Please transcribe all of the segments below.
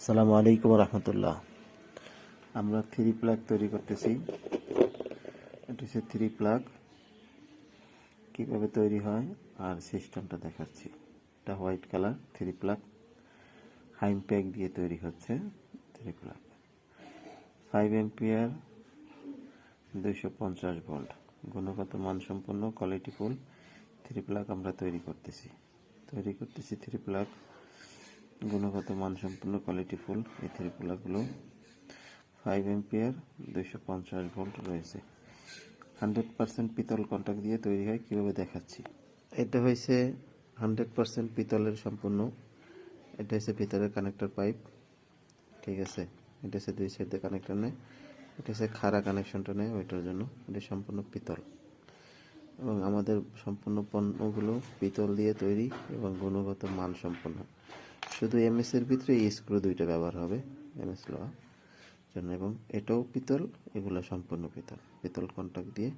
আসসালামু আলাইকুম রহমতুল্লাহ। আমরা থ্রি প্লাগ তৈরি করতেছি। এটা হচ্ছে থ্রি প্লাগ, কীভাবে তৈরি হয় আর সিস্টেমটা দেখাচ্ছি। এটা white colour three plug, হাইম pack দিয়ে তৈরি হচ্ছে থ্রি প্লাগ। 5 অ্যাম্পিয়ার, 250 ভোল্ট, গুণগত মানসম্পন্ন কোয়ালিটিফুল থ্রি প্লাগ আমরা তৈরি করতেছি থ্রি প্লাগ, গুণগত মানসম্পন্ন কোয়ালিটিফুল এই থ্রি প্লাগগুলো 5 অ্যাম্পিয়ার, 250 ভোল্ট রয়েছে। 100% পিতল কন্টাক্ট দিয়ে তৈরি হয়, কীভাবে দেখাচ্ছি। এটা হয়েছে 100% পিতলের সম্পূর্ণ। এটা হচ্ছে ভিতরের কানেক্টর পাইপ, ঠিক আছে। এটা হচ্ছে দুই সাইডে কানেক্টর নেয়, এটা হচ্ছে খাড়া কানেকশনটা নেয় ওইটার জন্য। এটা সম্পূর্ণ পিতল এবং আমাদের সম্পূর্ণ পণ্যগুলো পিতল দিয়ে তৈরি এবং গুণগত মান সম্পন্ন। শুধু এমএসের ভিতরে এই স্ক্রু দুইটা ব্যবহার হবে এমএস লোহা জন্য, এবং এটাও পিতল, এগুলো সম্পূর্ণ পিতল কন্টাক্ট দিয়ে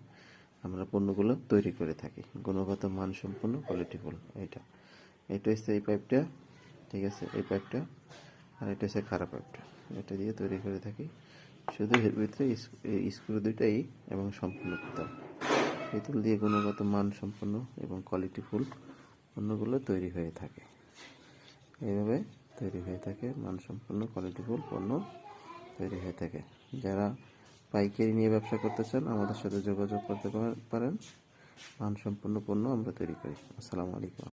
আমরা পণ্যগুলো তৈরি করে থাকি, গুণগত মান সম্পন্ন কোয়ালিটিফুল। এটা হচ্ছে এই পাইপটা, ঠিক আছে, এই পাইপটা, আর এটা হচ্ছে খারাপ পাইপটা, এটা দিয়ে তৈরি করে থাকি। শুধু এর ভিতরে স্ক্রু দুইটাই এবং সম্পূর্ণ পিতল দিয়ে গুণগত মান সম্পন্ন এবং কোয়ালিটিফুল পণ্যগুলো তৈরি হয়ে থাকে। এইভাবে তৈরি হয়ে থাকে মানসম্পন্ন কোয়ালিটিফুল পণ্য তৈরি হয়ে থাকে। যারা পাইকারি নিয়ে ব্যবসা করতে চান আমাদের সাথে যোগাযোগ করতে পারেন। মানসম্পন্ন পণ্য আমরা তৈরি করি। আসসালামু আলাইকুম।